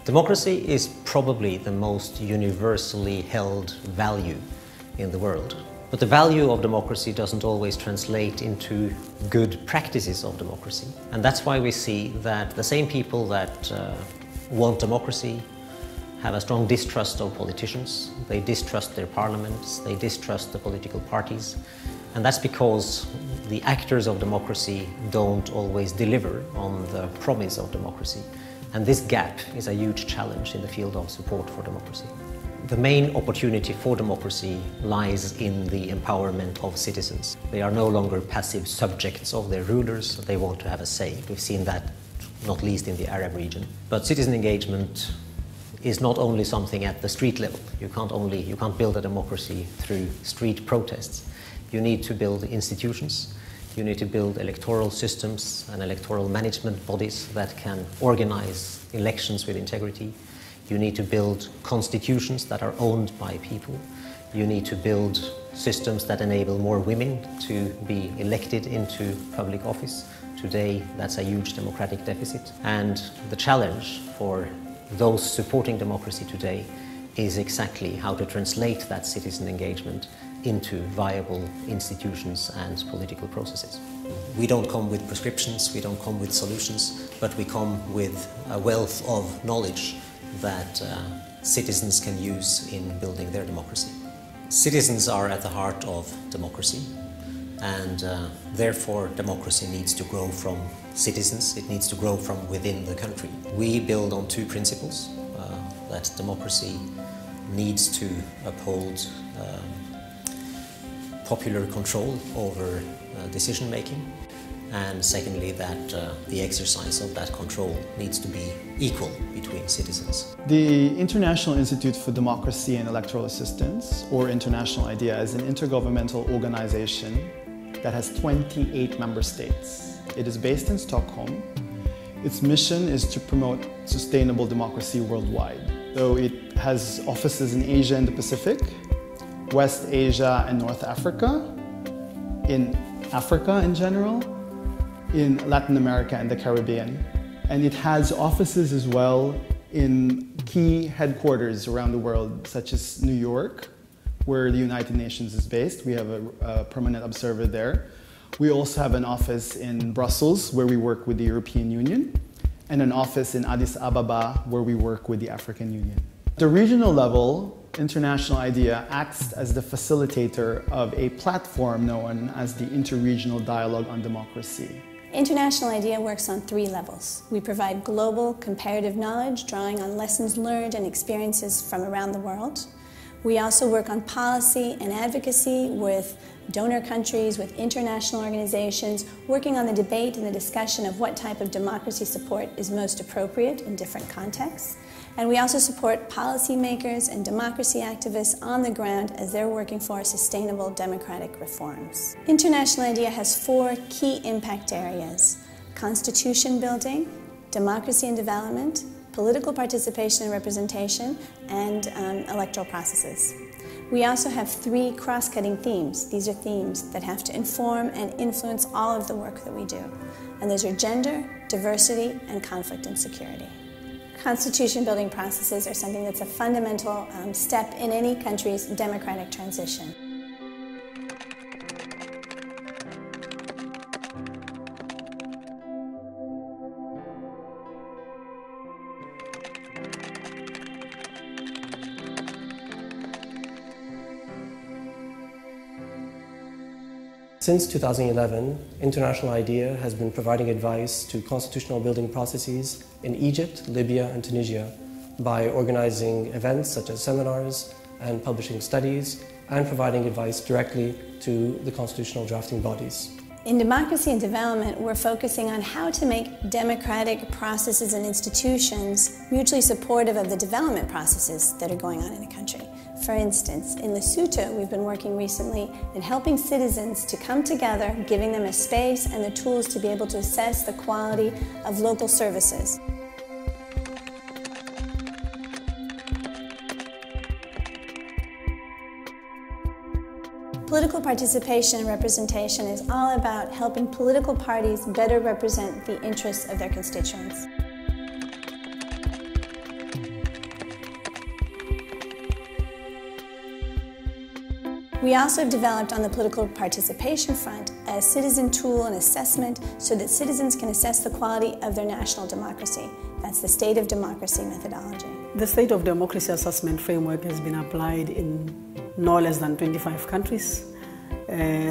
Democracy is probably the most universally held value in the world. But the value of democracy doesn't always translate into good practices of democracy. And that's why we see that the same people that want democracy have a strong distrust of politicians. They distrust their parliaments, they distrust the political parties. And that's because the actors of democracy don't always deliver on the promise of democracy. And this gap is a huge challenge in the field of support for democracy. The main opportunity for democracy lies in the empowerment of citizens. They are no longer passive subjects of their rulers, they want to have a say. We've seen that not least in the Arab region. But citizen engagement is not only something at the street level. You can't build a democracy through street protests. You need to build institutions. You need to build electoral systems and electoral management bodies that can organize elections with integrity. You need to build constitutions that are owned by people. You need to build systems that enable more women to be elected into public office. Today, that's a huge democratic deficit. And the challenge for those supporting democracy today is exactly how to translate that citizen engagement into viable institutions and political processes. We don't come with prescriptions, we don't come with solutions, but we come with a wealth of knowledge that citizens can use in building their democracy. Citizens are at the heart of democracy, and therefore democracy needs to grow from citizens, it needs to grow from within the country. We build on two principles, that democracy needs to uphold popular control over decision-making, and secondly that the exercise of that control needs to be equal between citizens. The International Institute for Democracy and Electoral Assistance, or International IDEA, is an intergovernmental organization that has 28 member states. It is based in Stockholm. Its mission is to promote sustainable democracy worldwide. So it has offices in Asia and the Pacific, West Asia and North Africa, in Africa in general, in Latin America and the Caribbean. And it has offices as well in key headquarters around the world, such as New York, where the United Nations is based. We have a permanent observer there. We also have an office in Brussels, where we work with the European Union, and an office in Addis Ababa, where we work with the African Union. At the regional level, International IDEA acts as the facilitator of a platform known as the Interregional Dialogue on Democracy. International IDEA works on three levels. We provide global comparative knowledge, drawing on lessons learned and experiences from around the world. We also work on policy and advocacy with donor countries, with international organizations, working on the debate and the discussion of what type of democracy support is most appropriate in different contexts. And we also support policymakers and democracy activists on the ground as they're working for sustainable democratic reforms. International IDEA has four key impact areas: constitution building, democracy and development, political participation and representation, and electoral processes. We also have three cross-cutting themes. These are themes that have to inform and influence all of the work that we do. And those are gender, diversity, and conflict and security. Constitution building processes are something that's a fundamental step in any country's democratic transition. Since 2011, International IDEA has been providing advice to constitutional building processes in Egypt, Libya, and Tunisia by organizing events such as seminars and publishing studies and providing advice directly to the constitutional drafting bodies. In democracy and development, we're focusing on how to make democratic processes and institutions mutually supportive of the development processes that are going on in a country. For instance, in Lesotho, we've been working recently in helping citizens to come together, giving them a space and the tools to be able to assess the quality of local services. Political participation and representation is all about helping political parties better represent the interests of their constituents. We also have developed on the political participation front a citizen tool and assessment so that citizens can assess the quality of their national democracy. That's the State of Democracy methodology. The State of Democracy Assessment Framework has been applied in no less than 25 countries.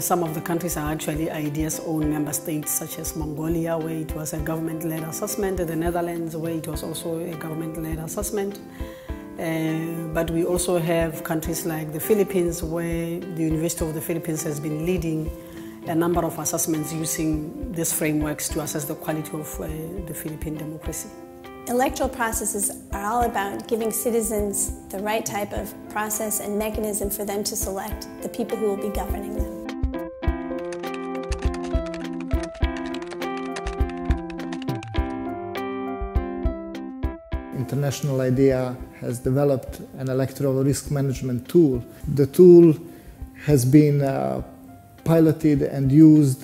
Some of the countries are actually IDEA's own member states, such as Mongolia, where it was a government-led assessment, and the Netherlands, where it was also a government-led assessment. But we also have countries like the Philippines, where the University of the Philippines has been leading a number of assessments using these frameworks to assess the quality of the Philippine democracy. Electoral processes are all about giving citizens the right type of process and mechanism for them to select the people who will be governing them. International IDEA has developed an electoral risk management tool. The tool has been piloted and used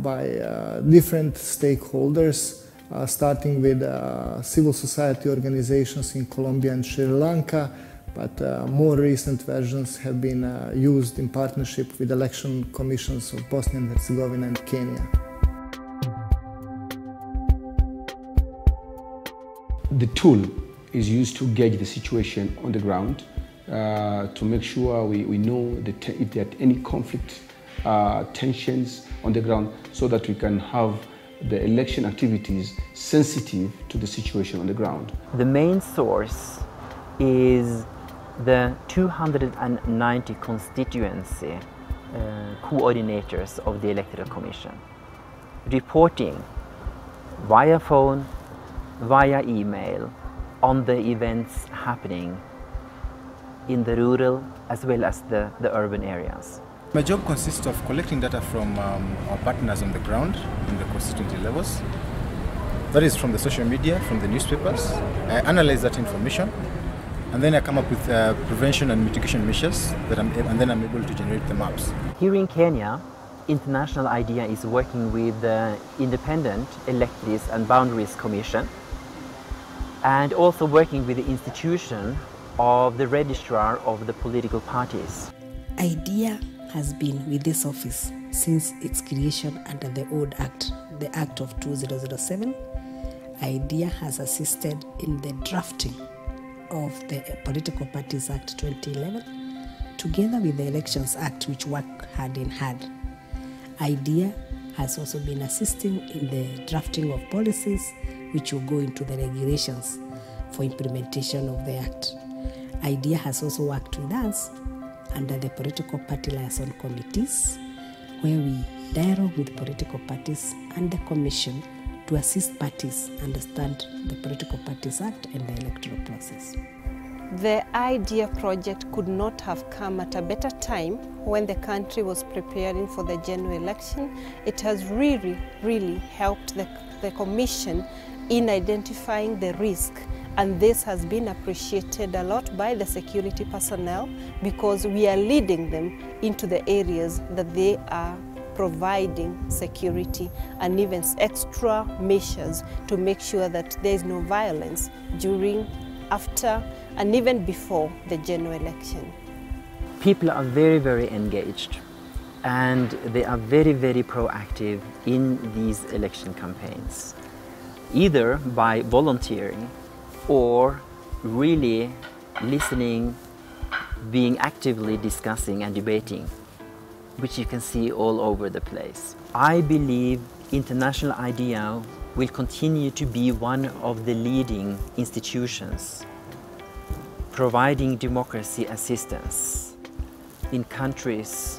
by different stakeholders, starting with civil society organizations in Colombia and Sri Lanka, but more recent versions have been used in partnership with election commissions of Bosnia and Herzegovina and Kenya. The tool is used to gauge the situation on the ground, to make sure we know if there are any conflict, tensions on the ground, so that we can have the election activities sensitive to the situation on the ground. The main source is the 290 constituency coordinators of the Electoral Commission, reporting via phone, via email, on the events happening in the rural as well as the urban areas. My job consists of collecting data from our partners on the ground in the constituency levels. That is from the social media, from the newspapers. I analyze that information, and then I come up with prevention and mitigation measures, and then I'm able to generate the maps. Here in Kenya, International IDEA is working with the Independent Electorates and Boundaries Commission, and also working with the institution of the registrar of the political parties. IDEA has been with this office since its creation under the old Act, the Act of 2007. IDEA has assisted in the drafting of the Political Parties Act 2011, together with the Elections Act, which work hand in hand. IDEA has also been assisting in the drafting of policies, which will go into the regulations for implementation of the Act. IDEA has also worked with us under the political party liaison committees, where we dialogue with political parties and the Commission to assist parties understand the Political Parties Act and the electoral process. The IDEA project could not have come at a better time when the country was preparing for the general election. It has really helped the Commission in identifying the risk, and this has been appreciated a lot by the security personnel, because we are leading them into the areas that they are providing security and even extra measures to make sure that there is no violence during, after, and even before the general election. People are very engaged, and they are very proactive in these election campaigns, either by volunteering or really listening, being actively discussing and debating, which you can see all over the place. I believe International IDEA will continue to be one of the leading institutions providing democracy assistance in countries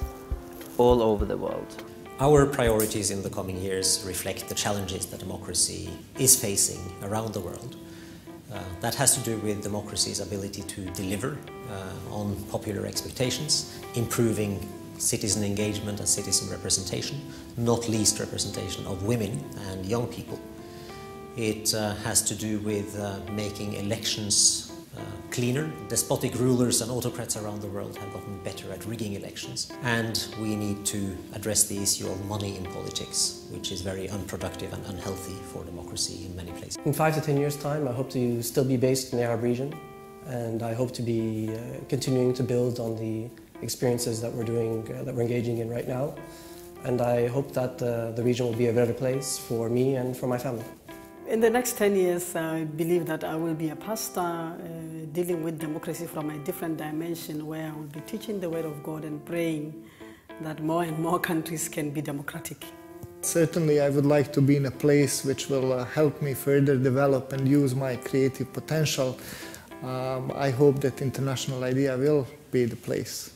all over the world. Our priorities in the coming years reflect the challenges that democracy is facing around the world. That has to do with democracy's ability to deliver on popular expectations, improving citizen engagement and citizen representation, not least representation of women and young people. It has to do with making elections cleaner. Despotic rulers and autocrats around the world have gotten better at rigging elections. And we need to address the issue of money in politics, which is very unproductive and unhealthy for democracy in many places. In 5 to 10 years' time, I hope to still be based in the Arab region, and I hope to be continuing to build on the experiences that we're doing, that we're engaging in right now. And I hope that the region will be a better place for me and for my family. In the next 10 years, I believe that I will be a pastor dealing with democracy from a different dimension, where I will be teaching the Word of God and praying that more and more countries can be democratic. Certainly, I would like to be in a place which will help me further develop and use my creative potential. I hope that International IDEA will be the place.